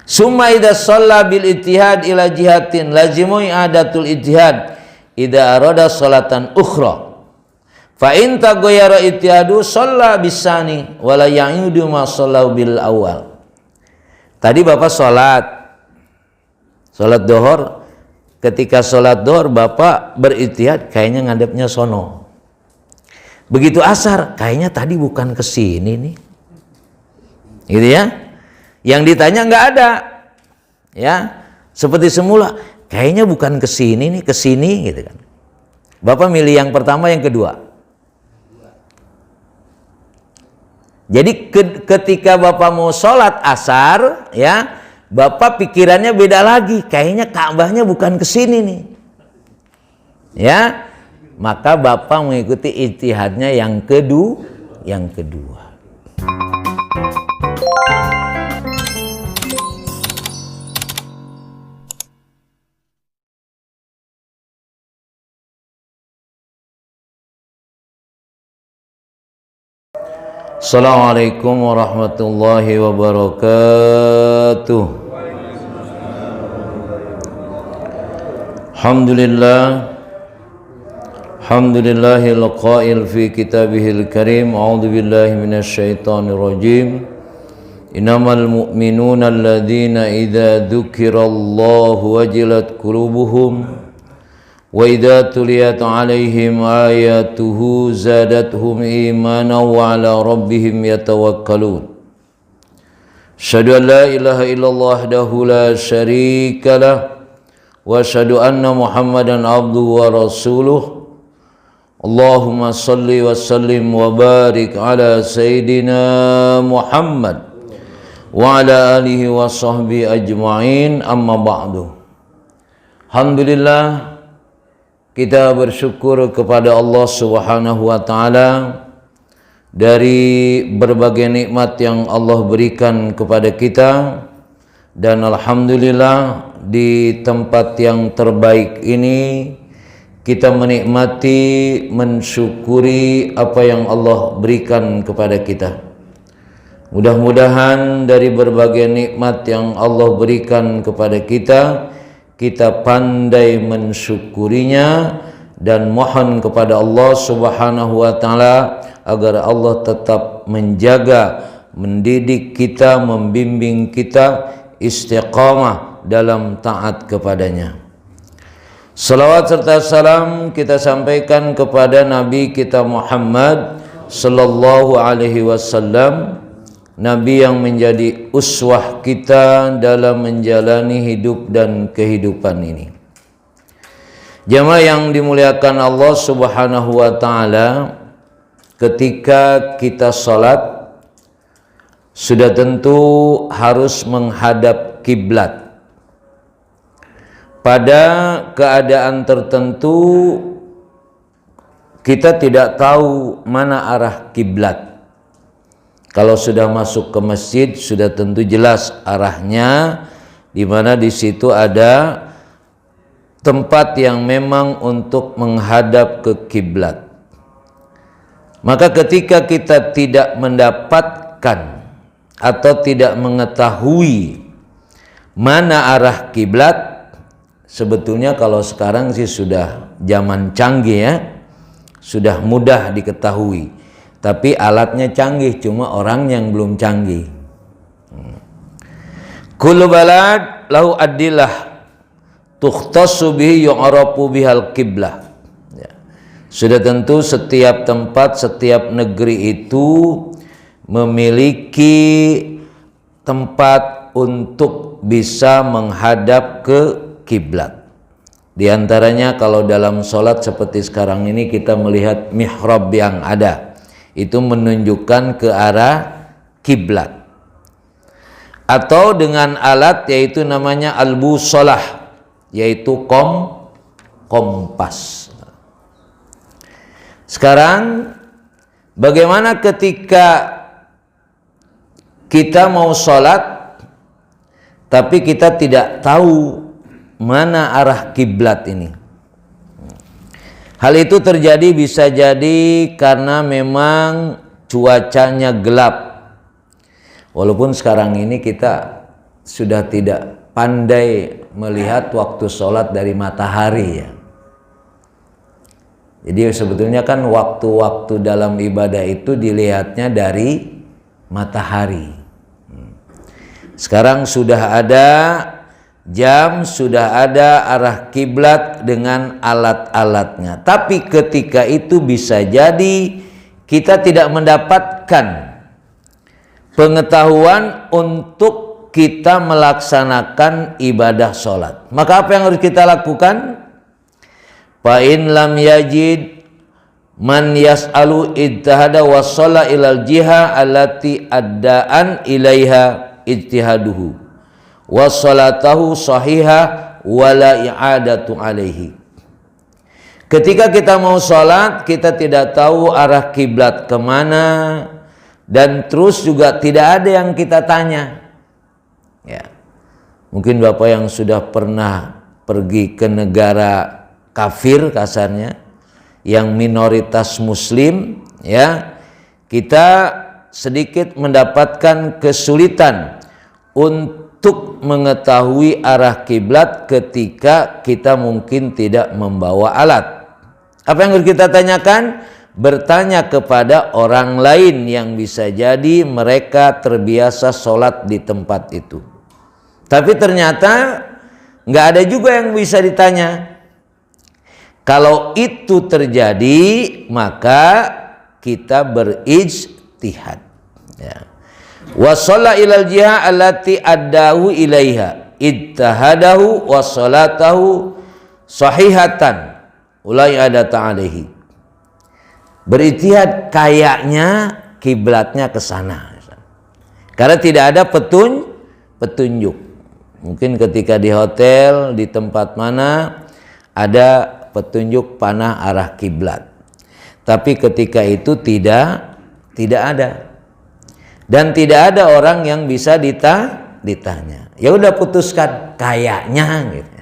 Summa idza shalla bil ijtihad ila jihatin lazimu i'adatul ijtihad idza arada sholatan ukhra. Fa in taghayyara ijtihadu shalla bisani wala ya'idu ma shallau bil awal. Tadi Bapak sholat duhur. Ketika sholat duhur Bapak berijtihad kayaknya ngadepnya sono. Begitu asar kayaknya tadi bukan ke sini nih. Gitu ya. Yang ditanya nggak ada. Ya, seperti semula, kayaknya bukan ke sini nih, ke sini gitu kan. Bapak milih yang pertama, yang kedua. Jadi ketika Bapak mau sholat asar, ya, Bapak pikirannya beda lagi, kayaknya Ka'bahnya bukan ke sini nih. Ya, maka Bapak mengikuti ijtihadnya yang kedua. Assalamualaikum warahmatullahi wabarakatuh. Alhamdulillahil qail fi kitabihil karim. A'udzu billahi minasy syaithanir rajim. Innamal mu'minuna alladzina idza dzukirallahu wajilat qulubuhum wa idza tuliyat 'alaihim ayatuhu zadatuhum imanan wa 'ala rabbihim yatawakkalun. Asyhadu an la ilaha illallah wahdahu la syarika lah wa asyhadu anna Muhammadan abduhu wa rasuluh. Allahumma salli wa sallim wa barik ala sayyidina Muhammad wa ala alihi wa sahbihi ajma'in, amma ba'du. Alhamdulillah, kita bersyukur kepada Allah Subhanahu wa Ta'ala dari berbagai nikmat yang Allah berikan kepada kita, dan alhamdulillah di tempat yang terbaik ini kita menikmati, mensyukuri apa yang Allah berikan kepada kita. Mudah-mudahan dari berbagai nikmat yang Allah berikan kepada kita pandai mensyukurinya dan mohon kepada Allah Subhanahu wa Ta'ala agar Allah tetap menjaga, mendidik kita, membimbing kita istiqamah dalam taat kepadanya. Salawat serta salam kita sampaikan kepada Nabi kita Muhammad sallallahu alaihi wasallam, Nabi yang menjadi uswah kita dalam menjalani hidup dan kehidupan ini. Jamaah yang dimuliakan Allah Subhanahu wa Ta'ala, ketika kita sholat sudah tentu harus menghadap kiblat. Pada keadaan tertentu kita tidak tahu mana arah kiblat. Kalau sudah masuk ke masjid sudah tentu jelas arahnya, di mana di situ ada tempat yang memang untuk menghadap ke kiblat. Maka ketika kita tidak mendapatkan atau tidak mengetahui mana arah kiblat, sebetulnya kalau sekarang sih sudah zaman canggih ya, sudah mudah diketahui. Tapi alatnya canggih, cuma orang yang belum canggih. Kullu balad lahu adillah tukhtassu bihi yu'rafu bihal qiblah. Ya. Sudah tentu setiap tempat, setiap negeri itu memiliki tempat untuk bisa menghadap ke kiblat. Di antaranya kalau dalam sholat seperti sekarang ini kita melihat mihrab yang ada, itu menunjukkan ke arah kiblat. Atau dengan alat yaitu namanya al-busholah, yaitu kompas. Sekarang bagaimana ketika kita mau sholat tapi kita tidak tahu mana arah kiblat ini? Hal itu terjadi bisa jadi karena memang cuacanya gelap. Walaupun sekarang ini kita sudah tidak pandai melihat waktu sholat dari matahari ya. Jadi sebetulnya kan waktu-waktu dalam ibadah itu dilihatnya dari matahari. Sekarang sudah ada jam, sudah ada arah kiblat dengan alat-alatnya. Tapi ketika itu bisa jadi kita tidak mendapatkan pengetahuan untuk kita melaksanakan ibadah sholat. Maka apa yang harus kita lakukan? Fa in lam yajid man yas'alu ijtihada wa shalla ilal jiha allati adda'an ilaiha ijtihaduhu wa sholatahu sahihah wa la i'adatu alaihi. Ketika kita mau sholat, kita tidak tahu arah kiblat kemana, dan terus juga tidak ada yang kita tanya. Ya, mungkin Bapak yang sudah pernah pergi ke negara kafir kasarnya, yang minoritas Muslim, ya, kita sedikit mendapatkan kesulitan untuk mengetahui arah kiblat ketika kita mungkin tidak membawa alat. Apa yang harus kita tanyakan? Bertanya kepada orang lain yang bisa jadi mereka terbiasa sholat di tempat itu. Tapi ternyata nggak ada juga yang bisa ditanya. Kalau itu terjadi, maka kita berijtihad. Ya. Wa shalla ilal jiha allati addahu ilaiha ijtahadahu wa sholatahu sahihatan ulai adata alaihi. Berijtihad kayaknya kiblatnya ke sana. Karena tidak ada petunjuk. Mungkin ketika di hotel, di tempat mana ada petunjuk panah arah kiblat. Tapi ketika itu tidak ada. Dan tidak ada orang yang bisa ditanya. Ya udah putuskan kayaknya gitu.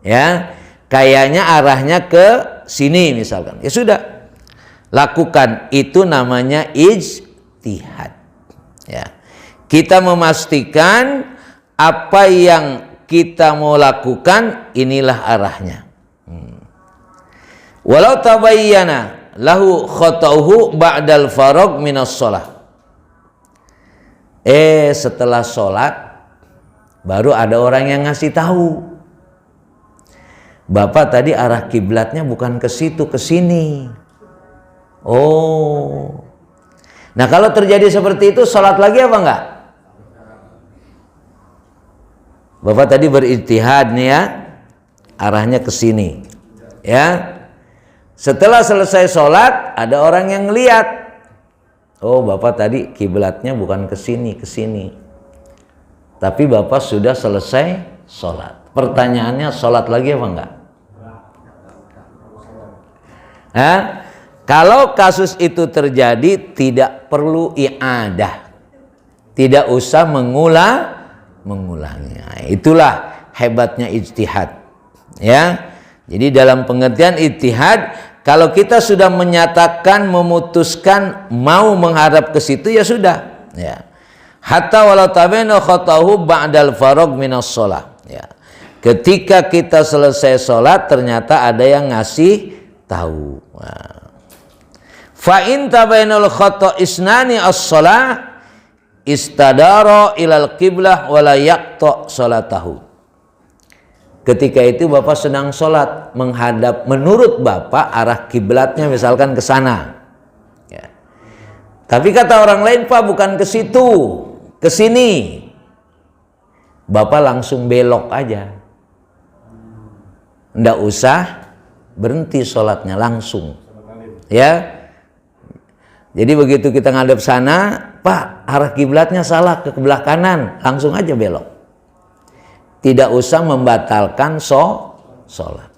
Ya. Kayaknya arahnya ke sini misalkan. Ya sudah. Lakukan, itu namanya ijtihad. Ya. Kita memastikan apa yang kita mau lakukan inilah arahnya. Walau tabayyana lahu khata'uhu ba'dal faragh minas shalah. Setelah sholat baru ada orang yang ngasih tahu. Bapak tadi arah kiblatnya bukan ke situ, ke sini. Oh. Nah, kalau terjadi seperti itu, sholat lagi apa enggak? Bapak tadi berijtihad nih ya, arahnya ke sini. Ya. Setelah selesai sholat, ada orang yang lihat. Oh, Bapak tadi kiblatnya bukan ke sini, ke sini. Tapi Bapak sudah selesai sholat. Pertanyaannya, sholat lagi apa enggak? Kalau kasus itu terjadi, tidak perlu i'adah, tidak usah mengulangnya. Itulah hebatnya ijtihad. Ya, jadi dalam pengertian ijtihad, kalau kita sudah menyatakan, memutuskan mau menghadap ke situ, ya sudah. Ya. Hatta walau tabayyana khata'uhu ba'dal faragh minas shalah. Ya. Ketika kita selesai sholat, ternyata ada yang ngasih tahu. Fa in tabayyana khata' isnani as-shalah istadara ilal qiblah wa la yaqta' salatahu. Ketika itu Bapak sedang sholat, menghadap, menurut Bapak arah kiblatnya misalkan ke sana. Ya. Tapi kata orang lain, Pak bukan ke situ, ke sini. Bapak langsung belok aja. Nggak usah berhenti sholatnya, langsung. Ya. Jadi begitu kita ngadep sana, Pak arah kiblatnya salah, ke sebelah kanan, langsung aja belok. Tidak usah membatalkan sholat.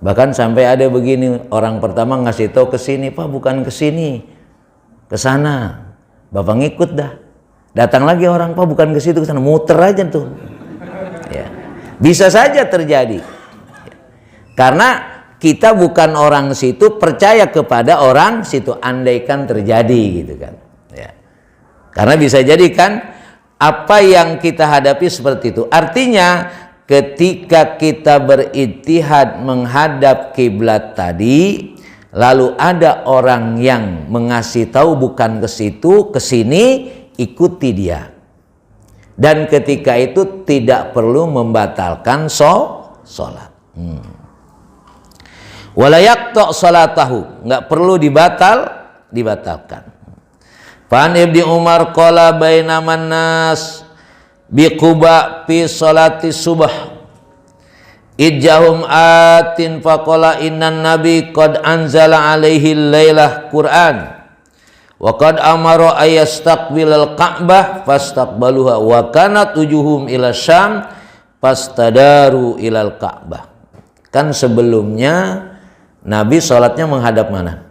Bahkan sampai ada begini, orang pertama ngasih tahu ke sini, Pak bukan ke sini, ke sana. Bapak ngikut dah. Datang lagi orang, Pak bukan ke situ, ke sana, muter aja tuh. Ya. Bisa saja terjadi. Karena kita bukan orang situ, percaya kepada orang situ, andaikan terjadi gitu kan. Ya. Karena bisa jadi kan apa yang kita hadapi seperti itu. Artinya ketika kita berijtihad menghadap kiblat tadi, lalu ada orang yang mengasih tahu bukan ke situ, ke sini, ikuti dia. Dan ketika itu tidak perlu membatalkan sholat. Wala yaqta' salatahu, nggak perlu dibatalkan. Fan Ibnu Umar qala bainaman nas bi Quba fi salati subh ijahum atin faqala innan nabi qad anzala alaihi lailah Qur'an wa qad amara ayastaqbilal Ka'bah fastaqbaluha wa kanat wujuhum ila Syam fastadaru ilal Ka'bah. Kan sebelumnya Nabi sholatnya menghadap mana?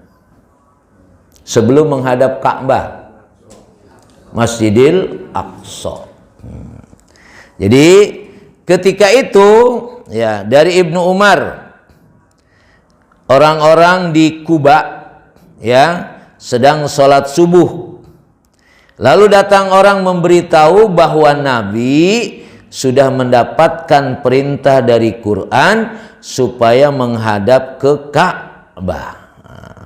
Sebelum menghadap Ka'bah, Masjidil Aqsa. Jadi ketika itu ya dari Ibnu Umar, orang-orang di Kuba ya sedang sholat subuh. Lalu datang orang memberitahu bahwa Nabi sudah mendapatkan perintah dari Quran supaya menghadap ke Ka'bah.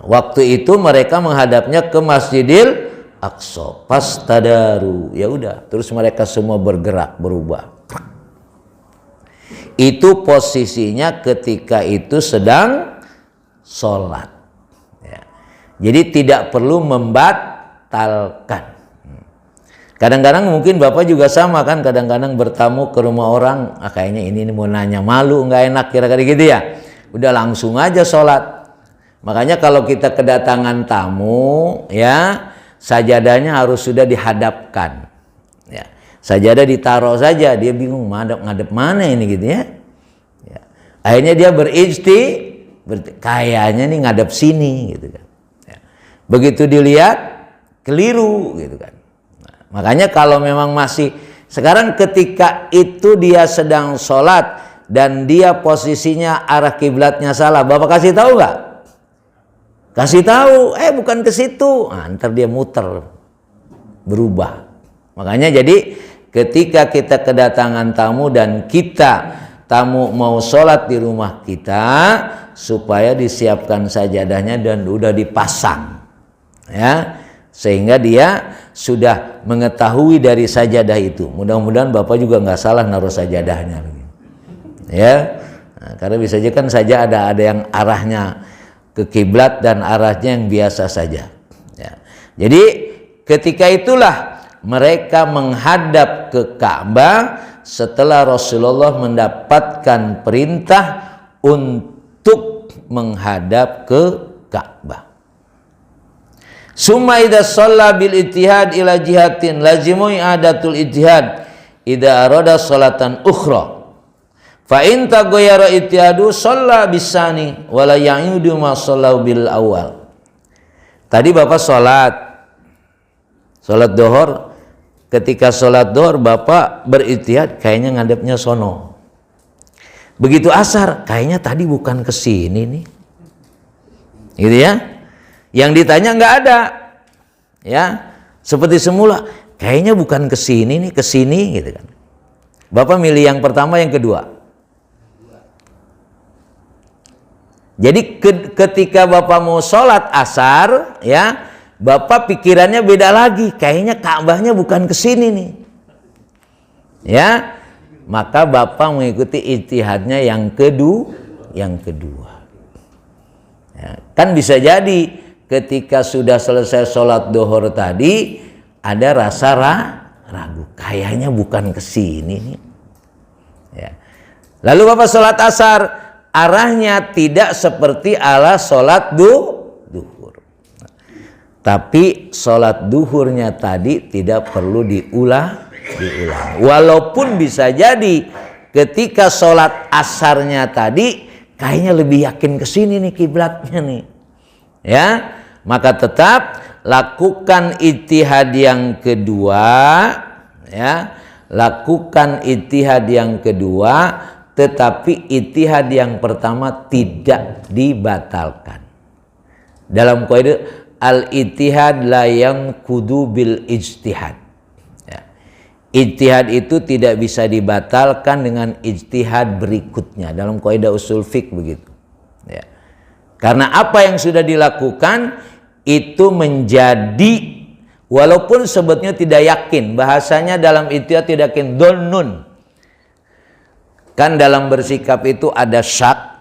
Waktu itu mereka menghadapnya ke Masjidil Aqsa. Fastadaru, ya udah, terus mereka semua bergerak, berubah. Itu posisinya ketika itu sedang sholat. Ya. Jadi tidak perlu membatalkan. Kadang-kadang mungkin Bapak juga sama kan, kadang-kadang bertamu ke rumah orang, kayaknya ini mau nanya, malu, nggak enak, kira-kira gitu ya. Udah langsung aja sholat. Makanya kalau kita kedatangan tamu, ya sajadahnya harus sudah dihadapkan. Ya, sajadah ditaruh saja, dia bingung ngadep mana ini gitu ya. Ya. Akhirnya dia kayaknya nih ngadep sini gitu kan. Ya. Begitu dilihat keliru gitu kan. Makanya kalau memang masih sekarang ketika itu dia sedang sholat dan dia posisinya arah kiblatnya salah, Bapak kasih tahu nggak? Kasih tahu, bukan ke situ. Nah, ntar dia muter, berubah. Makanya jadi ketika kita kedatangan tamu dan tamu mau sholat di rumah kita, supaya disiapkan sajadahnya dan udah dipasang, ya. Sehingga dia sudah mengetahui dari sajadah itu. Mudah-mudahan Bapak juga nggak salah naruh sajadahnya, ya. Nah, karena bisa aja kan saja ada yang arahnya ke kiblat dan arahnya yang biasa saja. Ya. Jadi ketika itulah mereka menghadap ke Ka'bah setelah Rasulullah mendapatkan perintah untuk menghadap ke Ka'bah. Summa idza shalla bil ijtihad ila jihatin lazimu i'adatul ijtihad idza arada sholatan ukhra fa in taghayyara ijtihadu shalla bisani wala ya'idu ma shallau bil awal. Tadi Bapak sholat duhur, ketika sholat duhur Bapak berijtihad kayaknya ngadepnya sono. Begitu asar kayaknya tadi bukan ke sini nih. Gitu ya. Yang ditanya nggak ada, ya seperti semula. Kayaknya bukan ke sini nih, ke sini gitu kan. Bapak milih yang pertama, yang kedua. Jadi ketika Bapak mau sholat asar, ya Bapak pikirannya beda lagi. Kayaknya Ka'bahnya bukan ke sini nih, ya. Maka Bapak mengikuti ijtihadnya yang kedua. Ya, kan bisa jadi ketika sudah selesai sholat duhur tadi ada rasa ragu, kayaknya bukan ke sini nih. Ya. Lalu Bapak sholat asar, arahnya tidak seperti ala sholat duhur. Tapi sholat duhurnya tadi tidak perlu diulang. Walaupun bisa jadi ketika sholat asarnya tadi kayaknya lebih yakin ke sini nih kiblatnya nih. Ya, maka tetap lakukan ijtihad yang kedua, ya. Lakukan ijtihad yang kedua, tetapi ijtihad yang pertama tidak dibatalkan. Dalam kaidah al-ijtihad la yanqudu bil ijtihad. Ya. ijtihad itu tidak bisa dibatalkan dengan ijtihad berikutnya. Dalam kaidah usul fiqh begitu. Ya. Karena apa yang sudah dilakukan itu menjadi, walaupun sebetulnya tidak yakin, bahasanya dalam ijtihad tidak yakin, dhonnun. Kan dalam bersikap itu ada syak,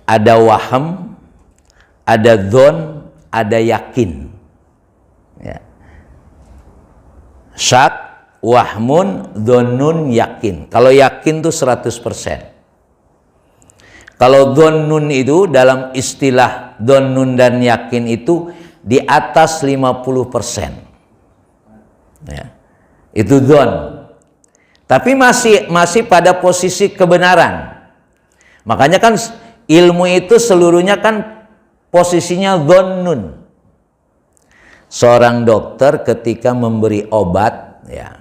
ada waham, ada dhon, ada yakin. Ya. Syak, wahmun, dhonnun, yakin. Kalau yakin itu 100%. Kalau dhonnun itu dalam istilah dhonnun dan yakin itu di atas 50%. Ya. Itu dhon. Tapi masih pada posisi kebenaran. Makanya kan ilmu itu seluruhnya kan posisinya dhonnun. Seorang dokter ketika memberi obat, ya,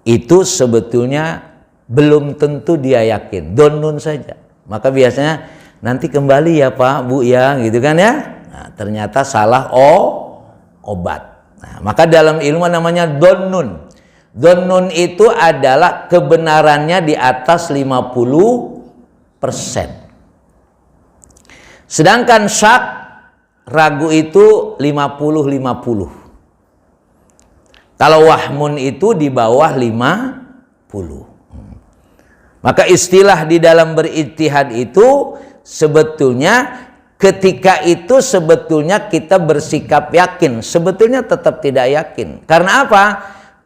itu sebetulnya belum tentu dia yakin, dhonnun saja. Maka biasanya nanti kembali ya Pak, Bu ya, gitu kan ya. Nah, ternyata salah obat. Nah, maka dalam ilmu namanya dhonnun. Dhonnun itu adalah kebenarannya di atas 50%. Sedangkan syak, ragu itu 50-50. Kalau wahmun itu di bawah 50. Maka istilah di dalam berijtihad itu sebetulnya ketika itu sebetulnya kita bersikap yakin, sebetulnya tetap tidak yakin. Karena apa?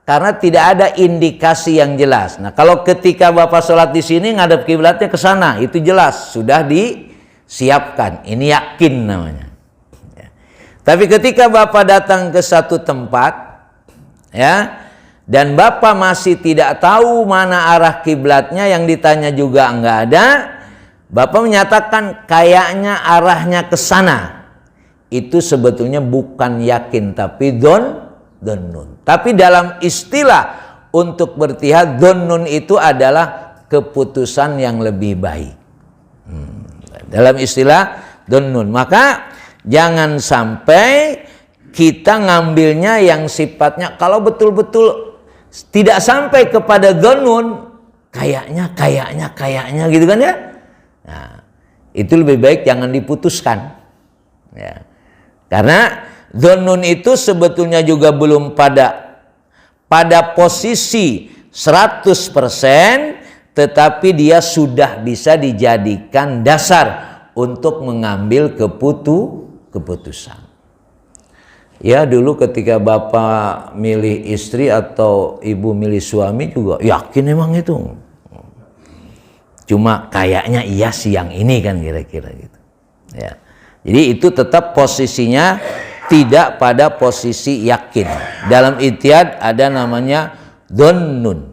Karena tidak ada indikasi yang jelas. Nah, kalau ketika Bapak sholat di sini ngadep kiblatnya ke sana, itu jelas sudah disiapkan. Ini yakin namanya. Ya. Tapi ketika Bapak datang ke satu tempat, ya, dan Bapak masih tidak tahu mana arah kiblatnya, yang ditanya juga enggak ada, Bapak menyatakan kayaknya arahnya ke sana. Itu sebetulnya bukan yakin, tapi dhonnun. Tapi dalam istilah untuk berijtihad, dhonnun itu adalah keputusan yang lebih baik. Dalam istilah dhonnun. Maka jangan sampai kita ngambilnya yang sifatnya, kalau betul-betul tidak sampai kepada dhonnun, kayaknya gitu kan ya. Nah, itu lebih baik jangan diputuskan. Ya. Karena dhonnun itu sebetulnya juga belum pada posisi 100%, tetapi dia sudah bisa dijadikan dasar untuk mengambil keputusan. Ya, dulu ketika Bapak milih istri atau Ibu milih suami juga yakin emang itu. Cuma kayaknya iya sih yang ini kan kira-kira gitu. Ya. Jadi itu tetap posisinya tidak pada posisi yakin. Dalam ijtihad ada namanya dhonnun.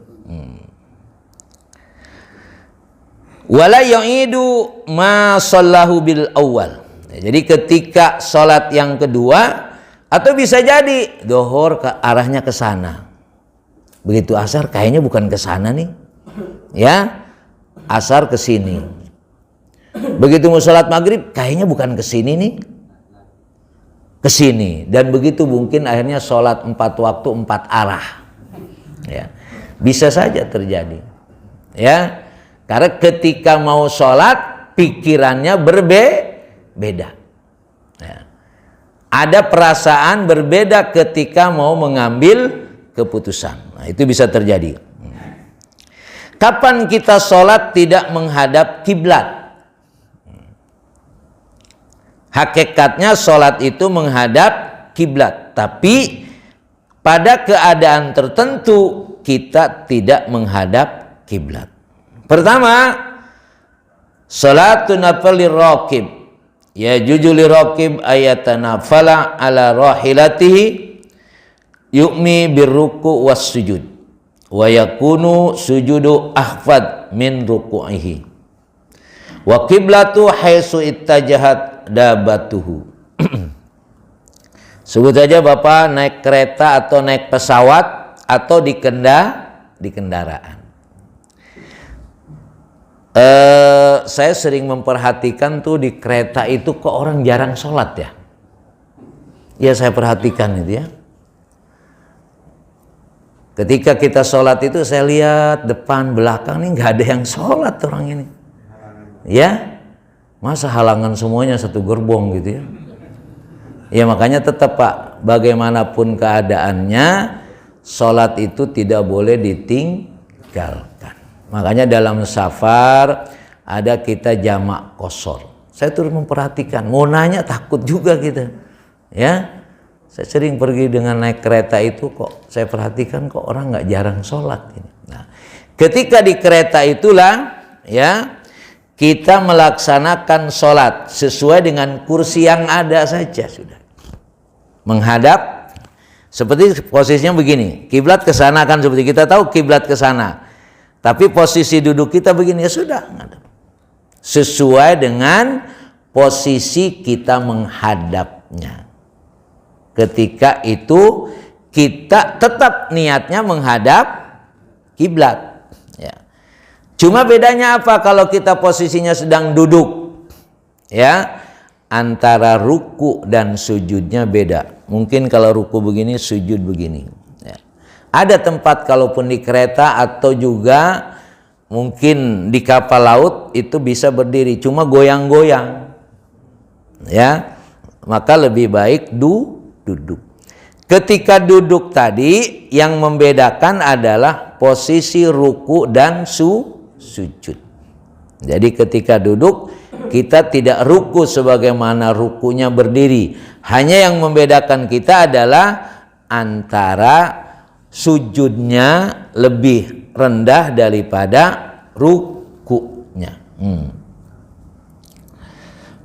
Wala yu'idu ma shallahu bil awal. Jadi ketika sholat yang kedua, atau bisa jadi dohor ke arahnya ke sana. Begitu asar kayaknya bukan ke sana nih. Ya. Asar ke sini. Begitu mau sholat maghrib kayaknya bukan ke sini nih. Ke sini. Dan begitu mungkin akhirnya sholat 4 waktu 4 arah. Ya. Bisa saja terjadi. Ya. Karena ketika mau sholat pikirannya berbeda. Ya. Ada perasaan berbeda ketika mau mengambil keputusan. Nah, itu bisa terjadi. Kapan kita sholat tidak menghadap kiblat? Hakikatnya sholat itu menghadap kiblat, tapi pada keadaan tertentu kita tidak menghadap kiblat. Pertama, sholatun nafil lirraqib, ya jujuli raqib ayatanafala ala rahilatihi yu'mi birruku was sujud wa yakunu sujudu ahfad min ruku'ihi wa qiblatu haitsu ittajahat dabatuhu. Sebut saja Bapak naik kereta atau naik pesawat atau di kendaraan. Saya sering memperhatikan tuh di kereta itu kok orang jarang sholat ya. Ya saya perhatikan itu ya. Ketika kita sholat itu saya lihat depan belakang nih nggak ada yang sholat orang ini. Ya, masa halangan semuanya satu gerbong gitu ya. Ya makanya tetap Pak, bagaimanapun keadaannya, sholat itu tidak boleh ditinggalkan. Makanya dalam safar ada kita jamak qashar. Saya terus memperhatikan, mau nanya takut juga gitu. Ya, saya sering pergi dengan naik kereta itu kok saya perhatikan kok orang nggak jarang sholat. Nah, ketika di kereta itulah ya kita melaksanakan sholat sesuai dengan kursi yang ada saja sudah. Menghadap seperti posisinya begini, kiblat ke sana kan, seperti kita tahu kiblat ke sana. Tapi posisi duduk kita begini ya sudah, sesuai dengan posisi kita menghadapnya. Ketika itu kita tetap niatnya menghadap kiblat. Ya. Cuma bedanya apa kalau kita posisinya sedang duduk? Ya. Antara ruku dan sujudnya beda. Mungkin kalau ruku begini, sujud begini. Ya. Ada tempat kalaupun di kereta atau juga mungkin di kapal laut itu bisa berdiri, cuma goyang-goyang. Ya, maka lebih baik duduk. Ketika duduk tadi yang membedakan adalah posisi ruku dan sujud. Jadi ketika duduk kita tidak ruku sebagaimana rukunya berdiri. Hanya yang membedakan kita adalah antara sujudnya lebih rendah daripada rukunya.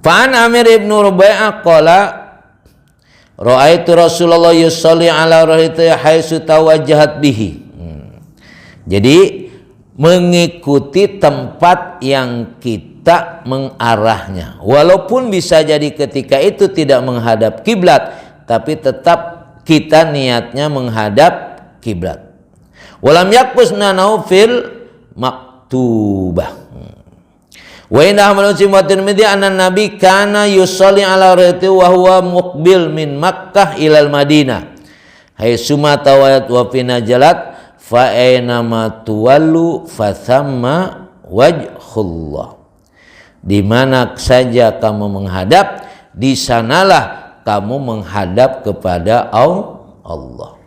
Fa'an Amir ibn Rubai'ah qala ra'aitu Rasulullah yusalli ala rahitihi haitsu tawajjahat bihi. Jadi mengikuti tempat yang kita mengarahnya, walaupun bisa jadi ketika itu tidak menghadap kiblat, tapi tetap kita niatnya menghadap kiblat. Walam yakbusna naufil maktubah. Wa inna Ahmad wa Tirmidzi anna Nabi kana yusalli ala rahitihi wa huwa muqbil min Makkah ilal Madinah. Haitsuma tawayat wa fi najalat fa aynama tuwallu fa thamma wajhullah. Di mana saja kamu menghadap, di sanalah kamu menghadap kepada Allah.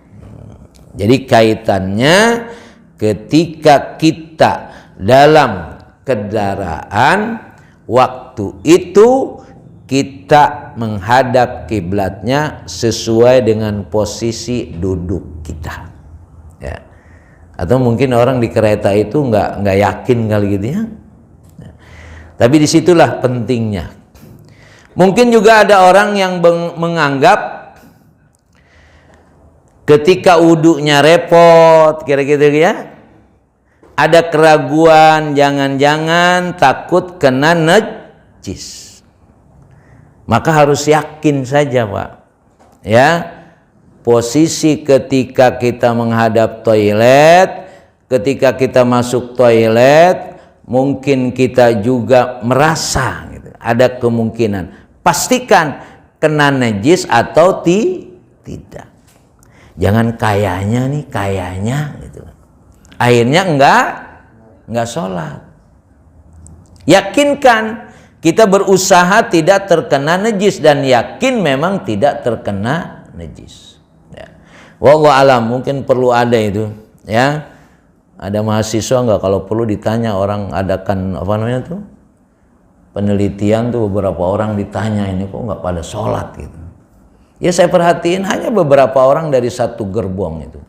Jadi kaitannya ketika kita dalam kendaraan, waktu itu kita menghadap kiblatnya sesuai dengan posisi duduk kita. Ya. Atau mungkin orang di kereta itu nggak yakin kali gitu ya. Tapi disitulah pentingnya. Mungkin juga ada orang yang menganggap ketika wudhunya repot, kira-kira ya. Ada keraguan, jangan-jangan takut kena najis. Maka harus yakin saja, Pak. Ya. Posisi ketika kita menghadap toilet, ketika kita masuk toilet, mungkin kita juga merasa gitu, ada kemungkinan. Pastikan kena najis atau tidak. Jangan kayaknya gitu. Akhirnya enggak sholat. Yakinkan kita berusaha tidak terkena najis dan yakin memang tidak terkena najis. Wallahu alam, mungkin perlu ada itu ya. Ada mahasiswa enggak kalau perlu ditanya orang adakan apa namanya tuh penelitian tuh, beberapa orang ditanya ini kok enggak pada sholat gitu. Ya saya perhatiin hanya beberapa orang dari satu gerbong itu.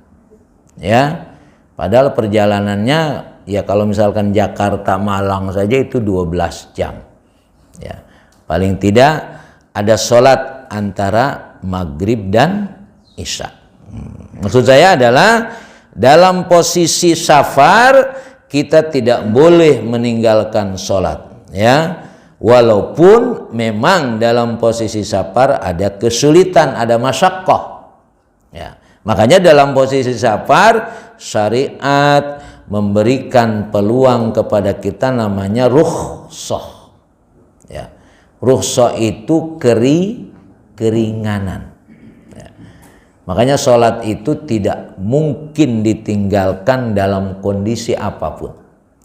Ya. Padahal perjalanannya ya kalau misalkan Jakarta Malang saja itu 12 jam. Ya. Paling tidak ada sholat antara maghrib dan isya. Maksud saya adalah dalam posisi safar kita tidak boleh meninggalkan sholat, ya. Walaupun memang dalam posisi safar ada kesulitan, ada masyaqqah, ya. Makanya dalam posisi safar syariat memberikan peluang kepada kita namanya rukhsah, ya. Rukhsah itu keringanan. Makanya sholat itu tidak mungkin ditinggalkan dalam kondisi apapun,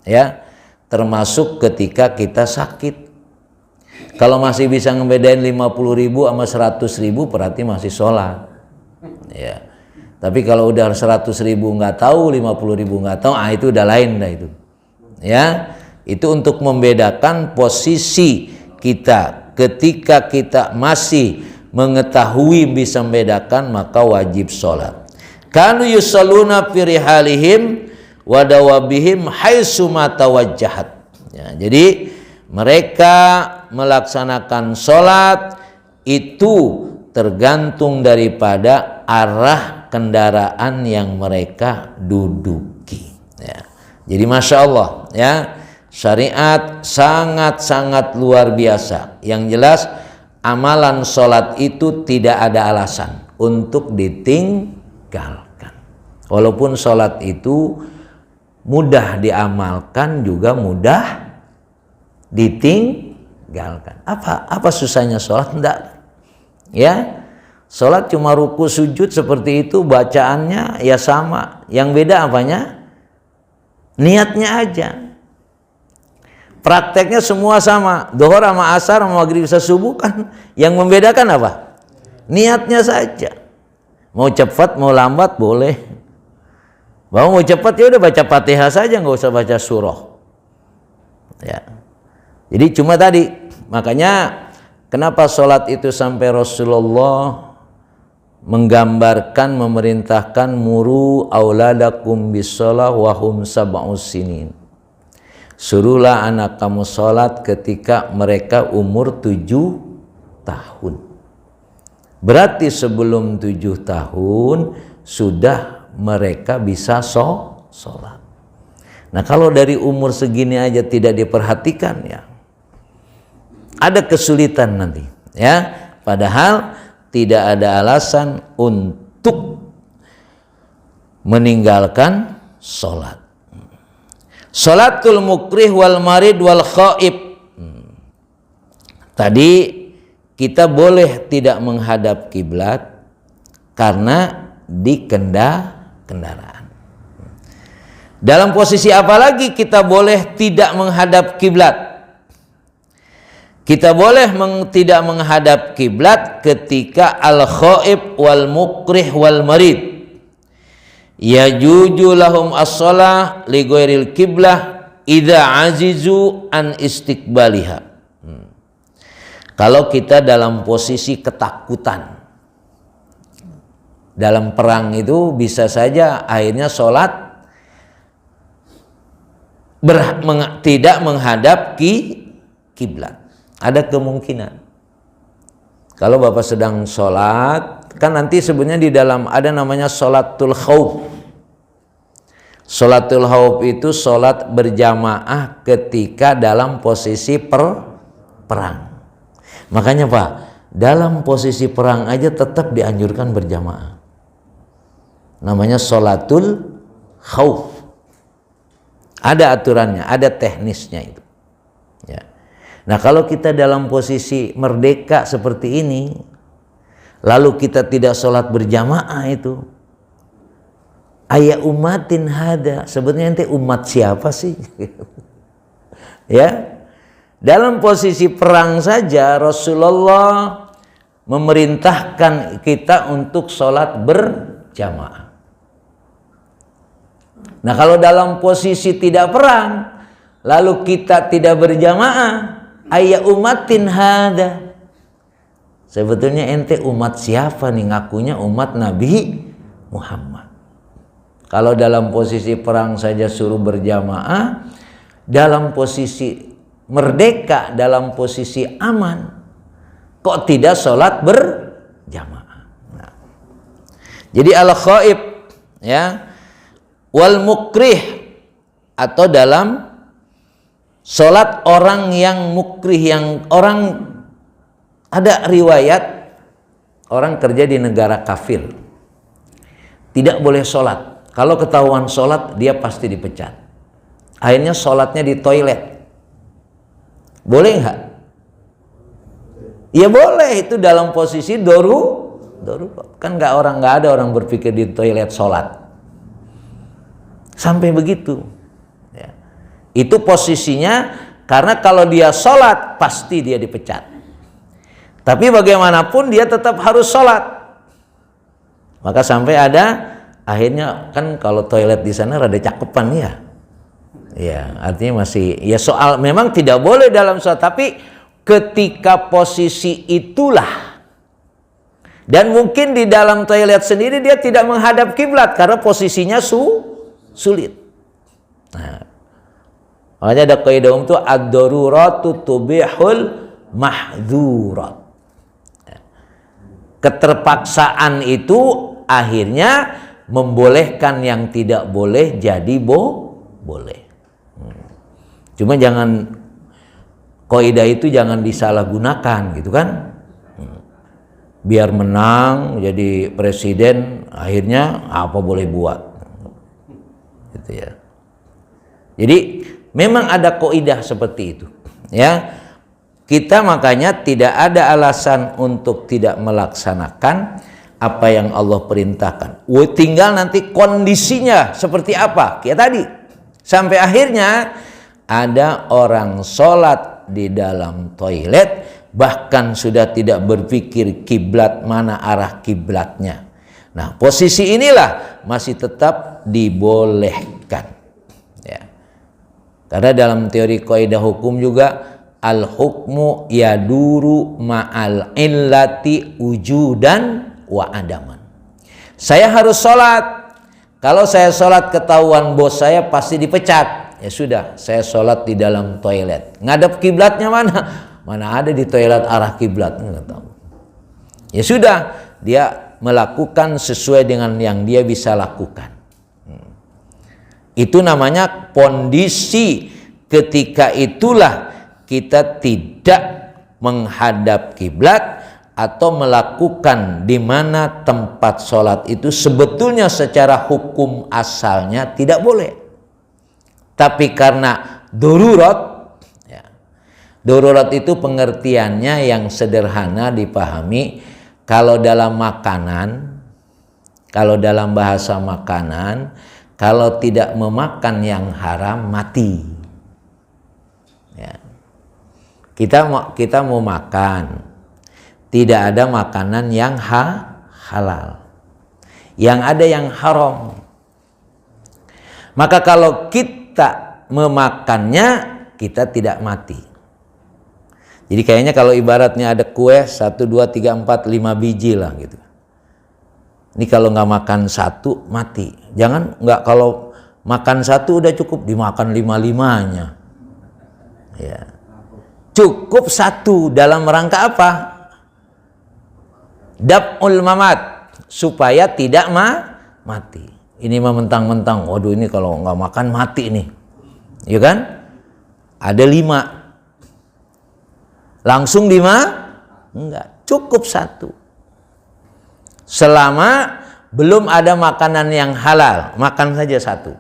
ya, termasuk ketika kita sakit. Kalau masih bisa ngebedain 50.000 sama 100.000 berarti masih sholat, ya. Tapi kalau udah 100.000 nggak tahu, 50.000 nggak tahu, itu udah lain dah itu, ya. Itu untuk membedakan posisi kita ketika kita masih mengetahui bisa membedakan, maka wajib sholat. Kanu yusalluna fi rihalihim wa dawabihim haitsu ma tawajjahat. Ya, jadi mereka melaksanakan sholat itu tergantung daripada arah kendaraan yang mereka duduki. Ya. Jadi masya Allah, ya, syariat sangat-sangat luar biasa. Yang jelas amalan sholat itu tidak ada alasan untuk ditinggalkan. Walaupun sholat itu mudah diamalkan juga mudah ditinggalkan. Apa susahnya sholat? Enggak. Ya, sholat cuma ruku sujud seperti itu, bacaannya ya sama. Yang beda apanya? Niatnya aja. Prakteknya semua sama, Dhuhr sama asar sama maghrib sama subuh, kan yang membedakan apa? Niatnya saja. Mau cepat mau lambat boleh. Mau cepat ya udah baca Fatihah saja, nggak usah baca surah. Ya. Jadi cuma tadi, makanya kenapa sholat itu sampai Rasulullah menggambarkan, memerintahkan muru auladakum bis-shalah wa hum sab'us sinin. Suruhlah anak kamu sholat ketika mereka umur 7 tahun. Berarti sebelum 7 tahun sudah mereka bisa sholat. Nah kalau dari umur segini aja tidak diperhatikan, ya ada kesulitan nanti, ya. Padahal tidak ada alasan untuk meninggalkan sholat. Sholatul mukrih wal marid wal khaib. Tadi kita boleh tidak menghadap kiblat karena di kendaraan. Dalam posisi apa lagi kita boleh tidak menghadap kiblat? Kita boleh tidak menghadap kiblat ketika al khaib wal mukrih wal marid. Yajuju lahum as-shalah li ghairil qiblah idza azizu an istiqbaliha. Kalau kita dalam posisi ketakutan, dalam perang itu bisa saja akhirnya sholat tidak menghadap kiblat. Ada kemungkinan. Kalau Bapak sedang sholat, kan nanti sebenarnya di dalam ada namanya sholatul khauf. Sholatul khauf itu sholat berjamaah ketika dalam posisi perang. Makanya Pak, dalam posisi perang aja tetap dianjurkan berjamaah. Namanya sholatul khauf. Ada aturannya, ada teknisnya itu. Ya. Nah kalau kita dalam posisi merdeka seperti ini, lalu kita tidak sholat berjamaah itu, ayat umatin hada, sebetulnya ente umat siapa sih? Ya, dalam posisi perang saja Rasulullah memerintahkan kita untuk sholat berjamaah. Nah kalau dalam posisi tidak perang, lalu kita tidak berjamaah, ayat umatin hada, sebetulnya ente umat siapa nih? Ngakunya umat Nabi Muhammad. Kalau dalam posisi perang saja suruh berjamaah, dalam posisi merdeka, dalam posisi aman, kok tidak sholat berjamaah? Nah. Jadi al-khaib, ya, wal mukrih, atau dalam sholat orang yang mukrih, yang orang, ada riwayat orang kerja di negara kafir tidak boleh sholat. Kalau ketahuan sholat dia pasti dipecat. Akhirnya sholatnya di toilet. Boleh nggak? Ya boleh, itu dalam posisi Darurat. Kan nggak ada orang berpikir di toilet sholat. Sampai begitu. Ya. Itu posisinya karena kalau dia sholat pasti dia dipecat. Tapi bagaimanapun dia tetap harus sholat. Maka sampai ada akhirnya kan kalau toilet di sana rada cakepan ya. Ya, artinya masih ya soal memang tidak boleh dalam sholat, tapi ketika posisi itulah dan mungkin di dalam toilet sendiri dia tidak menghadap kiblat karena posisinya sulit. Nah, makanya ada kaidah umum itu ad-daruratu tubihul mahdzurat. Keterpaksaan itu akhirnya membolehkan yang tidak boleh jadi boleh. Cuma jangan kaidah itu jangan disalahgunakan gitu kan. Biar menang jadi presiden akhirnya apa boleh buat. Gitu ya. Jadi memang ada kaidah seperti itu ya. Kita makanya tidak ada alasan untuk tidak melaksanakan apa yang Allah perintahkan. Tinggal nanti kondisinya seperti apa kayak tadi. Sampai akhirnya ada orang sholat di dalam toilet bahkan sudah tidak berpikir kiblat mana arah kiblatnya. Nah, posisi inilah masih tetap dibolehkan. Ya. Karena dalam teori kaidah hukum juga al-hukmu yaduru ma'al illati wujudan wa adaman. Saya harus sholat. Kalau saya sholat ketahuan bos saya pasti dipecat. Ya sudah, saya sholat di dalam toilet. Ngadep kiblatnya mana? Mana ada di toilet arah kiblat? Nggak tahu. Ya sudah, dia melakukan sesuai dengan yang dia bisa lakukan. Itu namanya kondisi. Ketika itulah kita tidak menghadap kiblat atau melakukan di mana tempat sholat itu sebetulnya secara hukum asalnya tidak boleh. Tapi karena darurat, ya, darurat itu pengertiannya yang sederhana dipahami. Kalau dalam makanan, kalau dalam bahasa makanan, kalau tidak memakan yang haram mati. Ya. Kita mau makan, tidak ada makanan yang halal, yang ada yang haram. Maka kalau kita memakannya, kita tidak mati. Jadi kayaknya kalau ibaratnya ada kue 1, 2, 3, 4, 5 biji lah gitu. Ini kalau nggak makan satu mati. Jangan nggak kalau makan satu udah cukup, dimakan 5-5-nya. Ya. Cukup satu dalam rangka apa? Dab'ul mamat, supaya tidak mati. Ini mah mentang-mentang, waduh ini kalau nggak makan mati nih, ya kan? Ada 5, langsung 5? Enggak, cukup satu. Selama belum ada makanan yang halal, makan saja satu.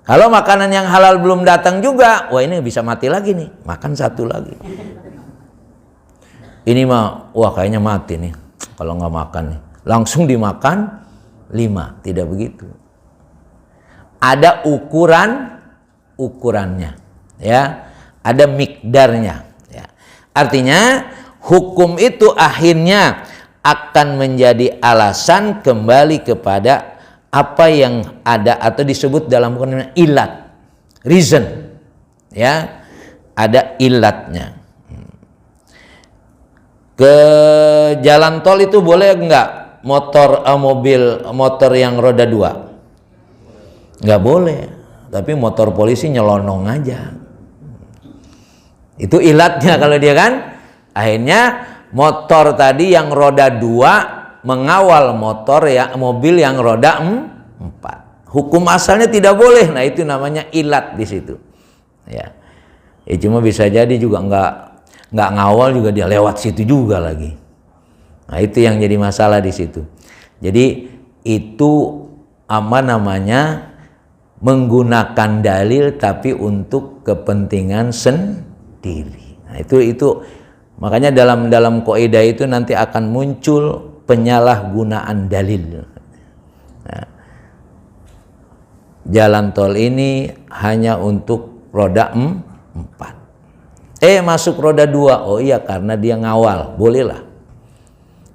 Kalau makanan yang halal belum datang juga, wah ini bisa mati lagi nih, makan satu lagi. Ini mah, wah kayaknya mati nih, kalau nggak makan nih, langsung dimakan 5, tidak begitu. Ada ukurannya, ya, ada mikdarnya. Ya. Artinya hukum itu akhirnya akan menjadi alasan kembali kepada apa yang ada atau disebut dalam hukum ilat, reason, ya, ada ilatnya. Ke jalan tol itu boleh enggak? Motor yang roda 2 nggak boleh, tapi motor polisi nyelonong aja, itu ilatnya. Kalau dia kan akhirnya motor tadi yang roda 2 mengawal mobil yang roda 4, hukum asalnya tidak boleh. Nah itu namanya ilat di situ, ya. Cuma bisa jadi juga nggak ngawal juga dia lewat situ juga lagi. Nah itu yang jadi masalah di situ. Jadi itu menggunakan dalil tapi untuk kepentingan sendiri. Nah itu Makanya dalam kaidah itu nanti akan muncul penyalahgunaan dalil. Nah, jalan tol ini hanya untuk roda 4. Masuk roda 2. Oh iya, karena dia ngawal, bolehlah.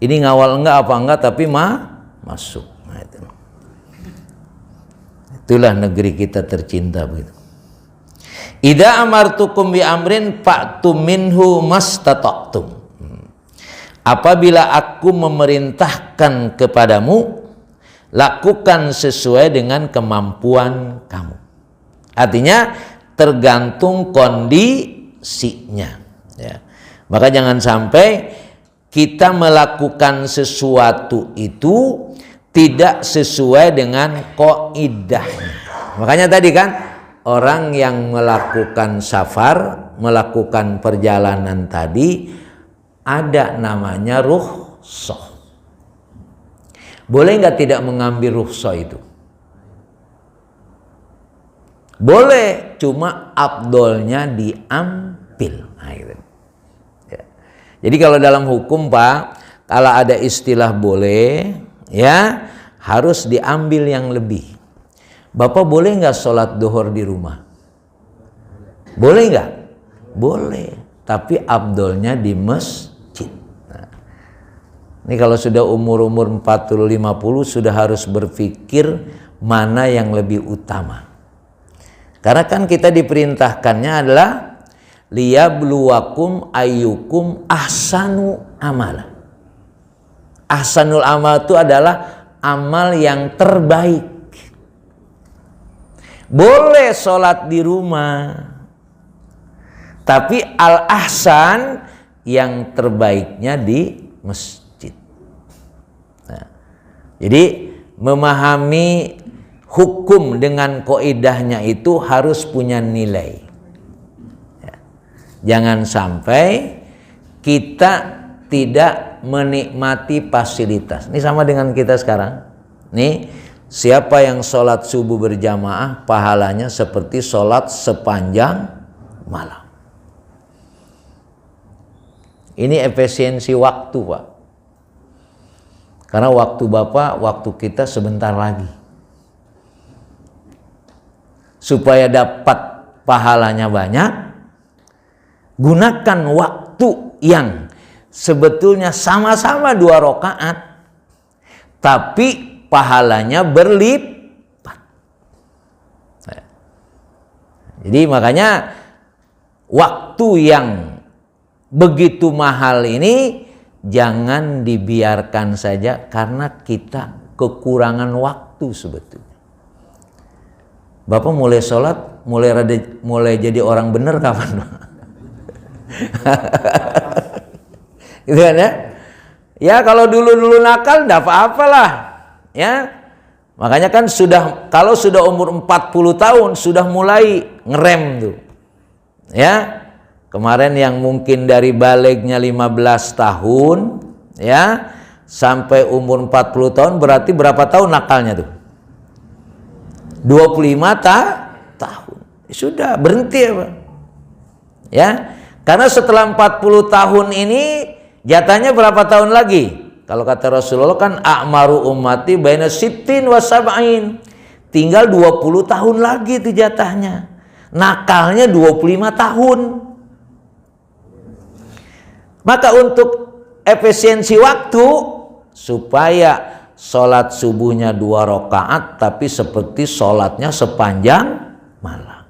Ini ngawal apa enggak, tapi masuk. Nah, itulah negeri kita tercinta begitu. Idza amartukum bi amrin fa'tu minhu mastata'tum. Apabila aku memerintahkan kepadamu, lakukan sesuai dengan kemampuan kamu. Artinya tergantung kondisinya, ya. Maka jangan sampai kita melakukan sesuatu itu tidak sesuai dengan kaidahnya. Makanya tadi kan, orang yang melakukan safar, melakukan perjalanan tadi, ada namanya rukhsah. Boleh nggak tidak mengambil rukhsah itu? Boleh, cuma afdolnya diambil. Nah, gitu. Ya. Jadi kalau dalam hukum Pak, kalau ada istilah boleh, ya harus diambil yang lebih. Bapak boleh nggak sholat duhur di rumah? Boleh nggak? Boleh, tapi afdolnya di masjid. Nah, ini kalau sudah umur 40-50 sudah harus berpikir mana yang lebih utama. Karena kan kita diperintahkannya adalah liyabluwakum ayyukum ahsanu amala. Ahsanul amal itu adalah amal yang terbaik. Boleh sholat di rumah, tapi al-ahsan yang terbaiknya di masjid. Nah, jadi memahami hukum dengan kaidahnya itu harus punya nilai. Ya. Jangan sampai kita tidak menikmati fasilitas. Ini sama dengan kita sekarang. Nih, siapa yang sholat subuh berjamaah, pahalanya seperti sholat sepanjang malam. Ini efisiensi waktu, Pak. Karena waktu Bapak, waktu kita sebentar lagi. Supaya dapat pahalanya banyak, gunakan waktu yang sebetulnya sama-sama 2 rakaat, tapi pahalanya berlipat. Jadi makanya waktu yang begitu mahal ini jangan dibiarkan saja karena kita kekurangan waktu sebetulnya. Bapak mulai sholat, mulai jadi orang benar kapan? Gitu kan ya? Ya kalau dulu nakal enggak apa-apalah. Ya. Makanya kan kalau sudah umur 40 tahun sudah mulai ngerem tuh. Ya. Kemarin yang mungkin dari balignya 15 tahun ya sampai umur 40 tahun berarti berapa tahun nakalnya tuh? 25 tahun. Sudah berhenti ya, Pak. Ya. Karena setelah 40 tahun ini jatahnya berapa tahun lagi? Kalau kata Rasulullah kan a'maru ummati baina sittin wa sab'in. Tinggal 20 tahun lagi itu jatahnya. Nakalnya 25 tahun. Maka untuk efisiensi waktu supaya sholat subuhnya 2 rakaat tapi seperti sholatnya sepanjang malam.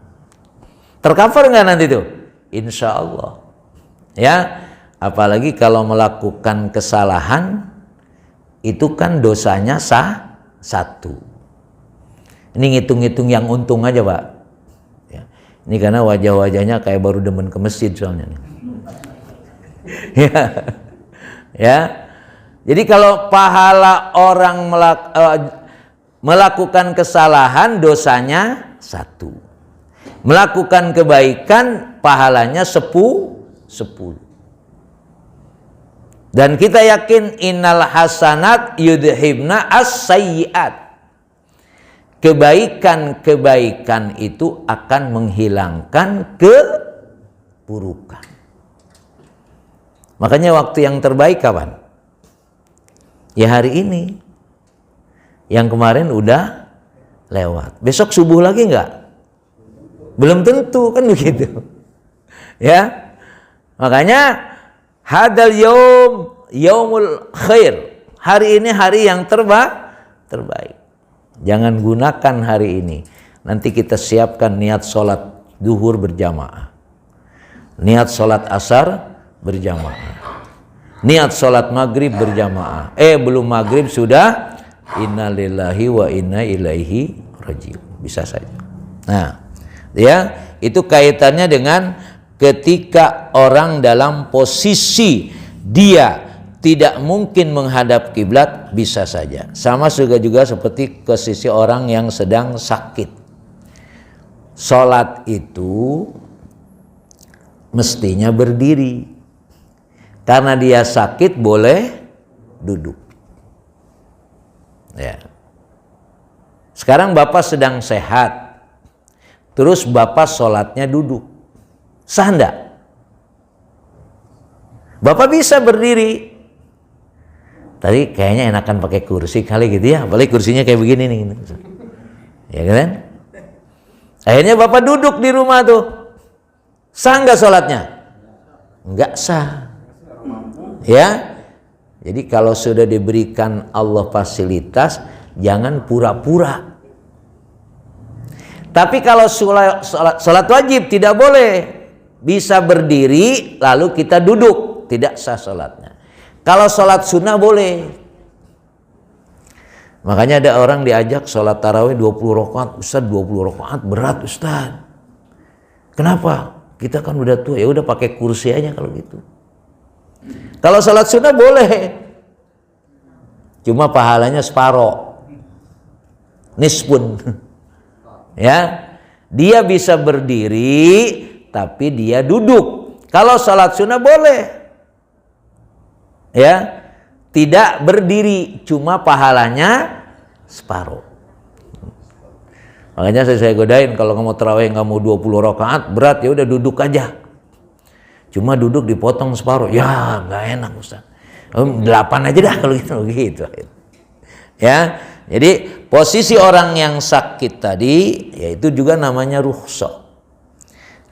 Tercover nggak nanti tuh? Insya Allah. Ya. Apalagi kalau melakukan kesalahan itu kan dosanya 1. Ini ngitung-ngitung yang untung aja, Pak. Ya. Ini karena wajah-wajahnya kayak baru demen ke masjid soalnya nih. Ya. Ya. Jadi kalau pahala orang melakukan kesalahan dosanya 1. Melakukan kebaikan pahalanya 10. Dan kita yakin innal hasanat yudhibna as-sayyi'at. Kebaikan-kebaikan itu akan menghilangkan keburukan. Makanya waktu yang terbaik kapan? Ya hari ini. Yang kemarin udah lewat. Besok subuh lagi enggak? Belum tentu, kan begitu. Ya. Makanya hadal yaumul khair. Hari ini hari yang terbaik. Jangan gunakan hari ini. Nanti kita siapkan niat sholat duhur berjamaah. Niat sholat asar berjamaah. Niat sholat maghrib berjamaah. Belum maghrib sudah innalillahi wa inna ilaihi rajiun. Bisa saja. Nah, ya, itu kaitannya dengan ketika orang dalam posisi dia tidak mungkin menghadap kiblat, bisa saja. Sama juga seperti posisi orang yang sedang sakit. Sholat itu mestinya berdiri. Karena dia sakit boleh duduk. Ya. Sekarang Bapak sedang sehat. Terus Bapak sholatnya duduk. Sah enggak? Bapak bisa berdiri. Tadi kayaknya enakan pakai kursi kali gitu ya. Apalagi kursinya kayak begini nih. Ya kan? Akhirnya Bapak duduk di rumah tuh. Sah enggak sholatnya? Enggak sah. Ya. Jadi kalau sudah diberikan Allah fasilitas, jangan pura-pura. Tapi kalau sholat wajib tidak boleh. Bisa berdiri lalu kita duduk, tidak sah sholatnya. Kalau sholat sunnah boleh. Makanya ada orang diajak sholat tarawih 20 rakaat, Ustaz 20 rakaat berat Ustaz. Kenapa? Kita kan udah tua, ya udah pakai kursi aja kalau gitu. Kalau sholat sunnah boleh. Cuma pahalanya separoh. Nisbun. Ya. Dia bisa berdiri tapi dia duduk. Kalau sholat sunnah boleh. Ya, tidak berdiri, cuma pahalanya separuh. Makanya saya godain kalau kamu tarawih nggak mau 20 rakaat berat, ya udah duduk aja. Cuma duduk dipotong separuh, ya nggak enak Ustaz. 8 aja dah kalau gitu. Ya, jadi posisi orang yang sakit tadi, yaitu juga namanya rukhsah.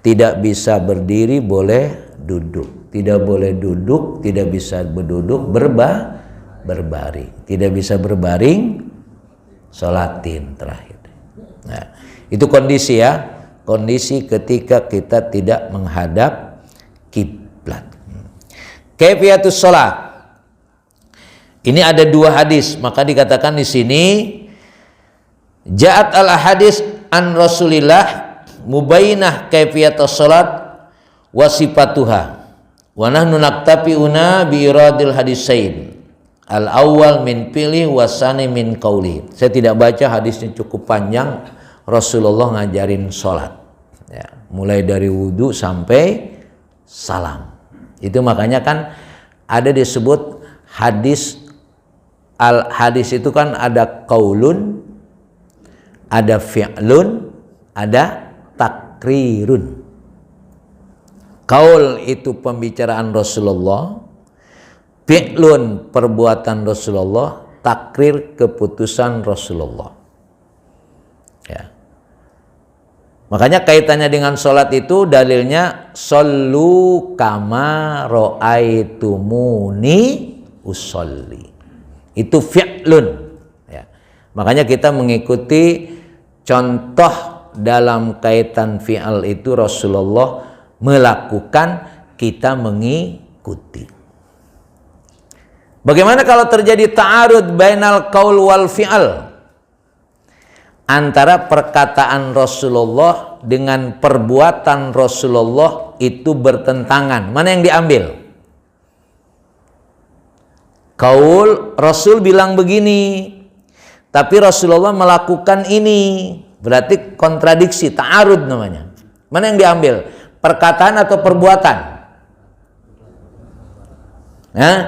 Tidak bisa berdiri, boleh duduk. Tidak boleh duduk, tidak bisa berduduk, berbaring. Tidak bisa berbaring, sholatin terakhir. Nah, itu kondisi ya. Kondisi ketika kita tidak menghadap kiblat. Kaifiyatus sholat. Ini ada 2 hadis, maka dikatakan di sini ja'at al hadis an Rasulillah mubayyinah kaifiyatus sholat wa sifatuha. Wa nahnu naktafiuna bi iradil hadisain. Al awal min pilih wasani min qauli. Saya tidak baca hadisnya, cukup panjang. Rasulullah ngajarin sholat. Ya, mulai dari wudu sampai salam. Itu makanya kan ada disebut hadis. Al hadis itu kan ada qaulun, ada fi'lun, ada takrirun. Qaul itu pembicaraan Rasulullah, fi'lun perbuatan Rasulullah, takrir keputusan Rasulullah. Ya. Makanya kaitannya dengan sholat itu dalilnya shollu kama ra'aitumuni usolli. Itu fi'lun. Ya. Makanya kita mengikuti contoh dalam kaitan fi'al itu Rasulullah melakukan, kita mengikuti. Bagaimana kalau terjadi ta'arud bainal qaul wal fi'al? Antara perkataan Rasulullah dengan perbuatan Rasulullah itu bertentangan. Mana yang diambil? Qaul, Rasul bilang begini, tapi Rasulullah melakukan ini. Berarti kontradiksi, ta'arud namanya. Mana yang diambil? Perkataan atau perbuatan? Hah?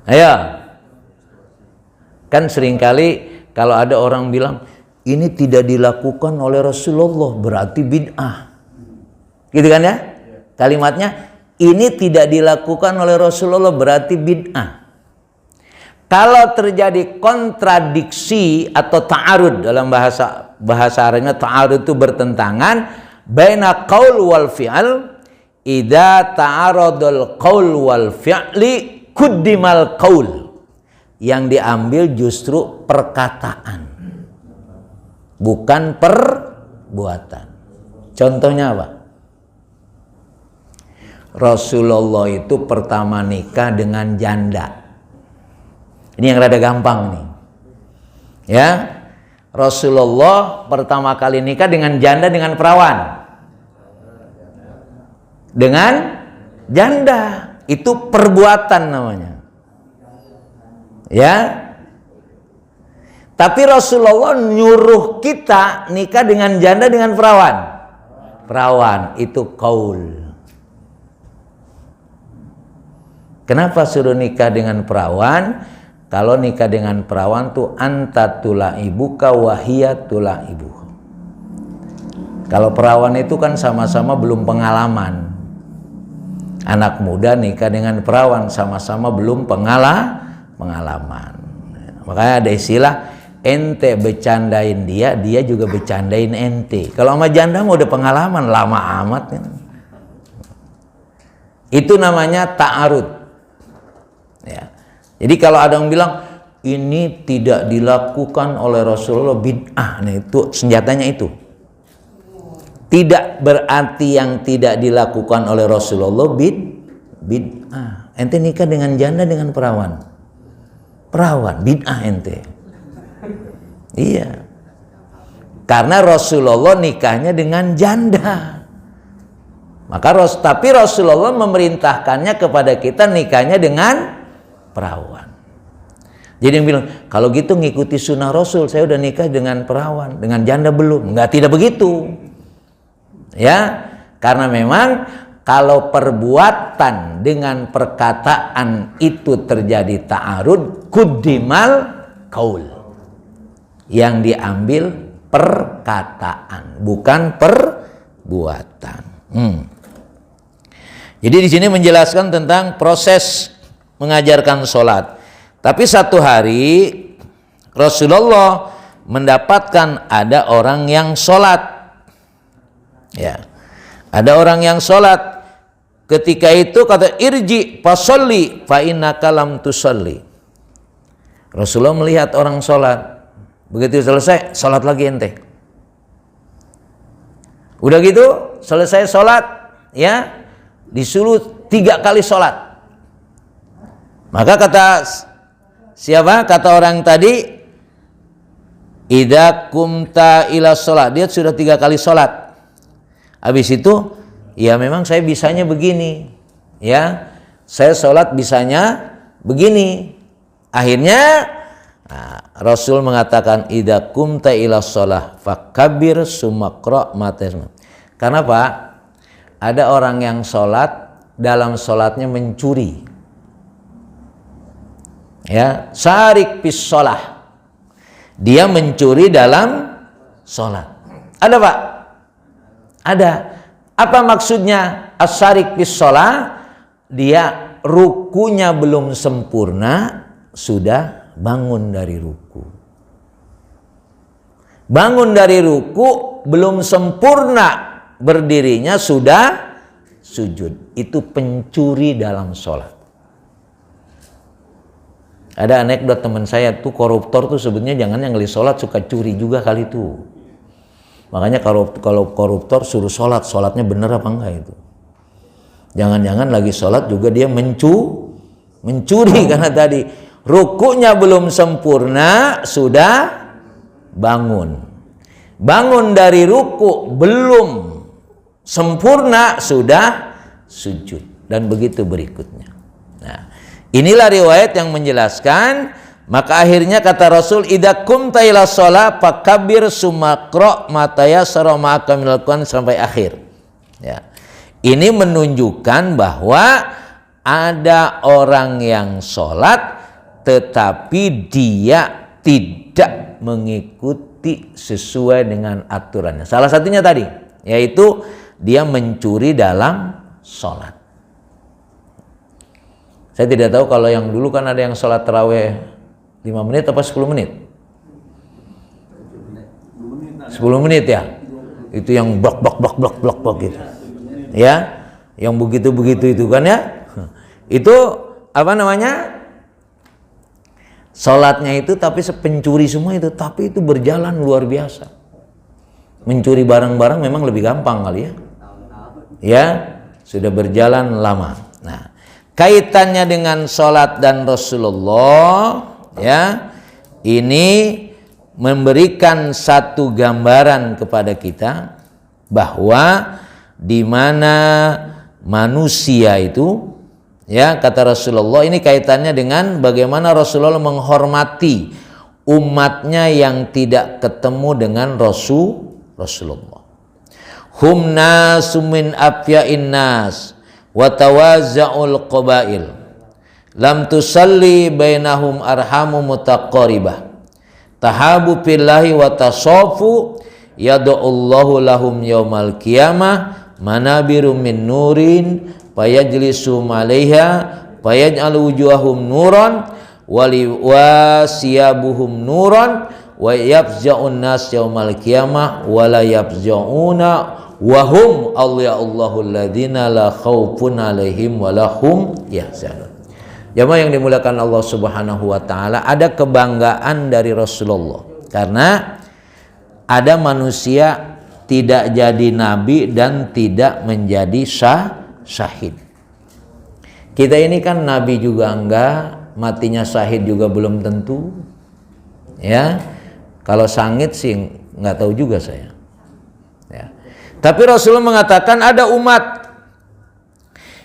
Ayo. Kan seringkali kalau ada orang bilang ini tidak dilakukan oleh Rasulullah, berarti bid'ah. Gitu kan ya? Kalimatnya ini tidak dilakukan oleh Rasulullah berarti bid'ah. Kalau terjadi kontradiksi atau ta'arud, dalam bahasa Arabnya ta'arud itu bertentangan, baina qaul wal fi'al, idza ta'aradul qaul wal fi'li quddimal qaul. Yang diambil justru perkataan, bukan perbuatan. Contohnya apa? Rasulullah itu pertama nikah dengan janda. Ini yang rada gampang nih. Ya. Rasulullah pertama kali nikah dengan janda, dengan perawan. Dengan janda. Itu perbuatan namanya. Ya. Tapi Rasulullah nyuruh kita nikah dengan janda, dengan perawan. Perawan itu qaul. Kenapa suruh nikah dengan perawan? Kalau nikah dengan perawan tuh anta tulaibuka wahiyat tulaibu. Kalau perawan itu kan sama-sama belum pengalaman. Anak muda nikah dengan perawan sama-sama belum pengalaman. Makanya ada istilah ente bercandain dia, dia juga bercandain ente. Kalau sama janda mau udah pengalaman lama amat kan. Itu namanya ta'arud. Ya. Jadi kalau ada yang bilang ini tidak dilakukan oleh Rasulullah bid'ah, nah itu senjatanya itu. Tidak berarti yang tidak dilakukan oleh Rasulullah bid'ah. Ente nikah dengan janda, dengan perawan. Perawan bid'ah ente. Iya. Karena Rasulullah nikahnya dengan janda. Tapi Rasulullah memerintahkannya kepada kita nikahnya dengan perawan. Jadi yang bilang kalau gitu ngikuti sunnah Rasul, saya udah nikah dengan perawan, dengan janda belum. Enggak, tidak begitu. Ya, karena memang kalau perbuatan dengan perkataan itu terjadi ta'arud, quddimal qaul. Yang diambil perkataan, bukan perbuatan. Jadi di sini menjelaskan tentang proses mengajarkan sholat. Tapi satu hari Rasulullah mendapatkan ada orang yang sholat. Ya, ada orang yang sholat. Ketika itu kata irji fasolli fa innaka lam tusolli. Rasulullah melihat orang sholat. Begitu selesai, sholat lagi ente. Udah gitu selesai sholat, ya disuruh 3 kali sholat. Maka kata siapa? Kata orang tadi, idza kumta ila sholat. Dia sudah 3 kali sholat. Habis itu, ya memang saya bisanya begini. Ya, saya sholat bisanya begini. Akhirnya, Rasul mengatakan, idza kumta ila sholat fakabbir sumakro matesma. Karena Pak, ada orang yang sholat, dalam sholatnya mencuri. Ya, syarik fis sholah. Dia mencuri dalam sholat. Ada Pak? Ada. Apa maksudnya asyarik fis sholah? Dia rukunya belum sempurna, sudah bangun dari ruku. Bangun dari ruku, belum sempurna berdirinya, sudah sujud. Itu pencuri dalam sholat. Ada anekdot teman saya tuh koruptor tuh sebenarnya jangan yang lagi sholat suka curi juga kali itu. Makanya kalau koruptor suruh sholat, sholatnya bener apa enggak itu. Jangan-jangan lagi sholat juga dia mencuri karena tadi rukunya belum sempurna sudah bangun. Bangun dari ruku belum sempurna sudah sujud, dan begitu berikutnya. Nah, inilah riwayat yang menjelaskan. Maka akhirnya kata Rasul, idza qumta ila shalah fakabbir sumakro matayassara ma'aka minal Qur'an, sampai akhir. Ya. Ini menunjukkan bahwa ada orang yang sholat tetapi dia tidak mengikuti sesuai dengan aturannya. Salah satunya tadi, yaitu dia mencuri dalam sholat. Saya tidak tahu kalau yang dulu kan ada yang sholat tarawih 5 menit apa 10 menit? 10 menit ya? Itu yang blok gitu. Ya, yang begitu itu kan ya? Itu apa namanya? Sholatnya itu tapi pencuri semua itu, tapi itu berjalan luar biasa. Mencuri barang-barang memang lebih gampang kali ya. Ya, sudah berjalan lama. Nah, kaitannya dengan sholat dan Rasulullah, ya, ini memberikan satu gambaran kepada kita bahwa di mana manusia itu, ya, kata Rasulullah, ini kaitannya dengan bagaimana Rasulullah menghormati umatnya yang tidak ketemu dengan Rasulullah. Hum nasum min afya'in nas wa tawazza'ul qabail lam tusalli bainahum arhamu mutaqaribah tahabu fillahi wa tasafu yad'ullahu lahum yaumal qiyamah manabiru min nurin fayajlisu 'alaiha fayaj'alu wujuhahum nuran wa siyabuhum nuran wa yafza'un nas yaumal qiyamah wa la yafza'una wa hum Allahu alladzina la khaufun 'alaihim wa lahum yahzanun. Jamaah yang dimuliakan Allah Subhanahu wa taala, ada kebanggaan dari Rasulullah karena ada manusia tidak jadi nabi dan tidak menjadi syahid. Kita ini kan nabi juga enggak, matinya syahid juga belum tentu. Ya. Kalau sangit sih nggak tahu juga saya. Ya. Tapi Rasulullah mengatakan ada umat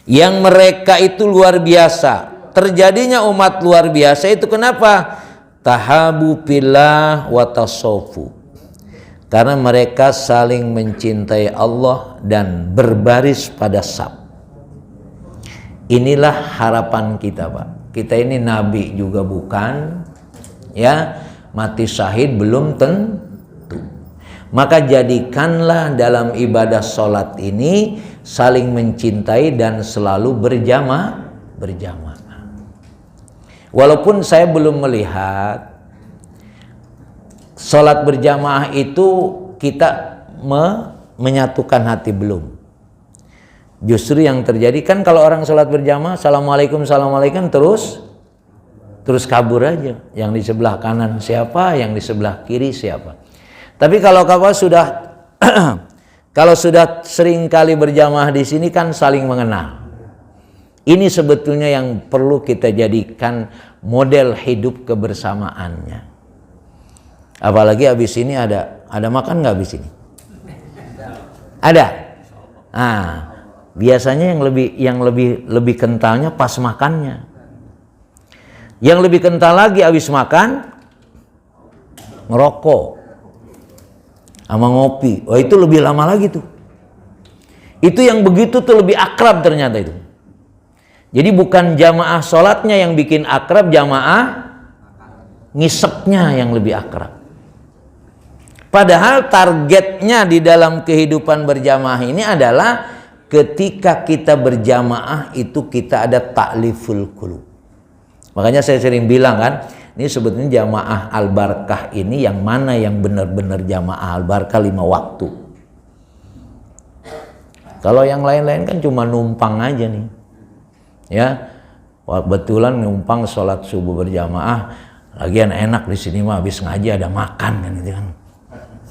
yang mereka itu luar biasa. Terjadinya umat luar biasa itu kenapa? Tahabu fillah wa tasofu. Karena mereka saling mencintai Allah dan berbaris pada saf. Inilah harapan kita, Pak. Kita ini nabi juga bukan, ya. Mati syahid belum tentu. Maka jadikanlah dalam ibadah sholat ini saling mencintai dan selalu berjamaah. Walaupun saya belum melihat sholat berjamaah itu kita menyatukan hati, belum. Justru yang terjadi kan kalau orang sholat berjamaah, assalamualaikum terus kabur aja. Yang di sebelah kanan siapa, yang di sebelah kiri siapa. Tapi kalau sudah kalau sudah sering kali berjamaah di sini kan saling mengenal. Ini sebetulnya yang perlu kita jadikan model hidup kebersamaannya. Apalagi habis ini ada makan nggak habis ini? Ada. Nah, biasanya yang lebih kentalnya pas makannya. Yang lebih kental lagi habis makan ngerokok sama ngopi. Oh, itu lebih lama lagi tuh. Itu yang begitu tuh lebih akrab ternyata itu. Jadi bukan jamaah sholatnya yang bikin akrab, jamaah ngisepnya yang lebih akrab. Padahal targetnya di dalam kehidupan berjamaah ini adalah ketika kita berjamaah itu kita ada ta'liful qulub. Makanya saya sering bilang kan, ini sebetulnya jamaah al-barakah ini yang mana yang benar-benar jamaah al-barakah 5 waktu. Kalau yang lain-lain kan cuma numpang aja nih. Ya, kebetulan numpang sholat subuh berjamaah, lagian enak di sini mah habis ngaji ada makan kan gitu kan.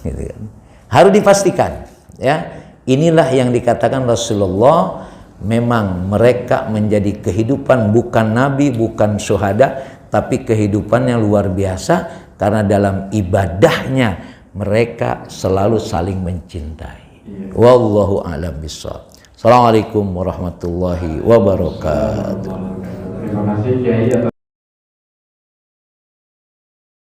Gitu kan. Harus dipastikan, ya. Inilah yang dikatakan Rasulullah. Memang mereka menjadi kehidupan bukan nabi, bukan syuhada, tapi kehidupan yang luar biasa karena dalam ibadahnya mereka selalu saling mencintai. Wallahu a'lam bishawab. Assalamualaikum warahmatullahi wabarakatuh. Terima kasih Kiai.